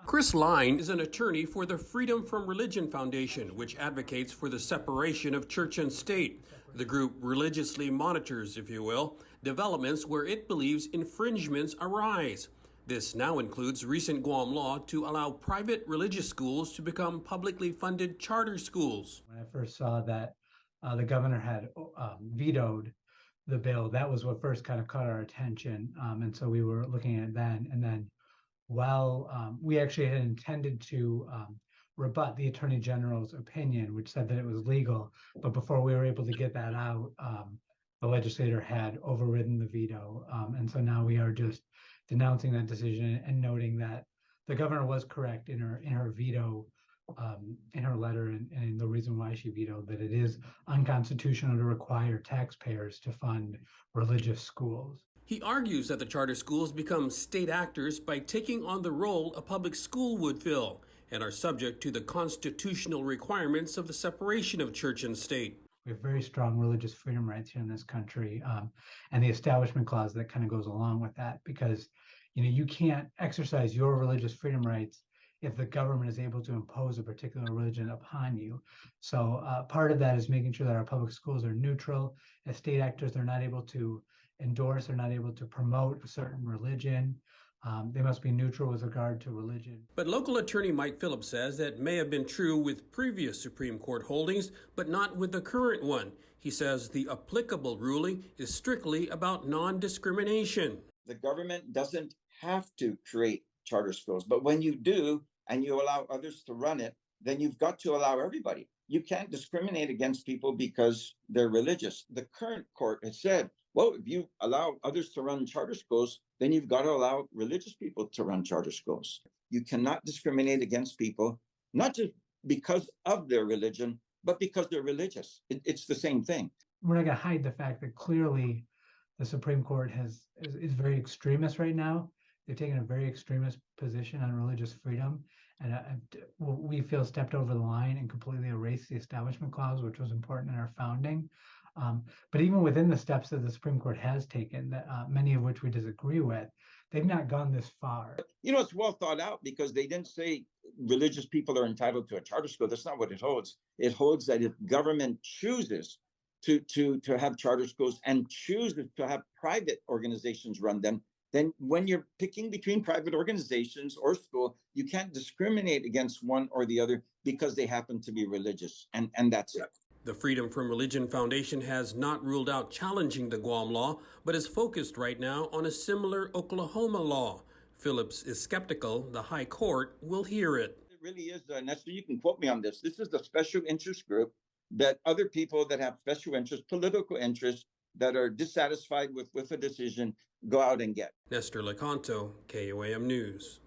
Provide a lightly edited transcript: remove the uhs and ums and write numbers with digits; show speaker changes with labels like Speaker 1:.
Speaker 1: Chris Line is an attorney for the Freedom from Religion Foundation, which advocates for the separation of church and state. The group religiously monitors, if you will, developments where it believes infringements arise. This now includes recent Guam law to allow private religious schools to become publicly funded charter schools.
Speaker 2: When I first saw that the governor had vetoed the bill, that was what first kind of caught our attention. And so we were looking at it then. And then while we actually had intended to rebut the Attorney General's opinion, which said that it was legal, but before we were able to get that out, the legislator had overridden the veto. And so now we are just denouncing that decision and noting that the governor was correct in her veto, in her letter, and the reason why she vetoed that it is unconstitutional to require taxpayers to fund religious schools.
Speaker 1: He argues that the charter schools become state actors by taking on the role a public school would fill and are subject to the constitutional requirements of the separation of church and state.
Speaker 2: We have very strong religious freedom rights here in this country, and the Establishment Clause that kind of goes along with that, because you can't exercise your religious freedom rights if the government is able to impose a particular religion upon you. So part of that is making sure that our public schools are neutral. As state actors, they're not able to endorse, they're not able to promote a certain religion. They must be neutral with regard to religion.
Speaker 1: But local attorney Mike Phillips says that may have been true with previous Supreme Court holdings, but not with the current one. He says the applicable ruling is strictly about non-discrimination.
Speaker 3: The government doesn't have to create charter schools, but when you do and you allow others to run it, then you've got to allow everybody. You can't discriminate against people because they're religious. The current court has said, well, if you allow others to run charter schools, then you've got to allow religious people to run charter schools. You cannot discriminate against people, not just because of their religion, but because they're religious. It's the same thing.
Speaker 2: We're not going to hide the fact that clearly the Supreme Court is very extremist right now. They've taken a very extremist position on religious freedom, and we feel stepped over the line and completely erased the Establishment Clause, which was important in our founding. But even within the steps that the Supreme Court has taken, many of which we disagree with, they've not gone this far.
Speaker 3: It's well thought out, because they didn't say religious people are entitled to a charter school. That's not what it holds. It holds that if government chooses to have charter schools and chooses to have private organizations run them, then when you're picking between private organizations or school, you can't discriminate against one or the other because they happen to be religious. And that's it.
Speaker 1: The Freedom from Religion Foundation has not ruled out challenging the Guam law, but is focused right now on a similar Oklahoma law. Phillips is skeptical the High Court will hear it.
Speaker 3: It really is, Nestor, you can quote me on this. This is the special interest group that other people that have special interests, political interests, that are dissatisfied with a decision, go out and get.
Speaker 1: Nestor Lecanto, KUAM News.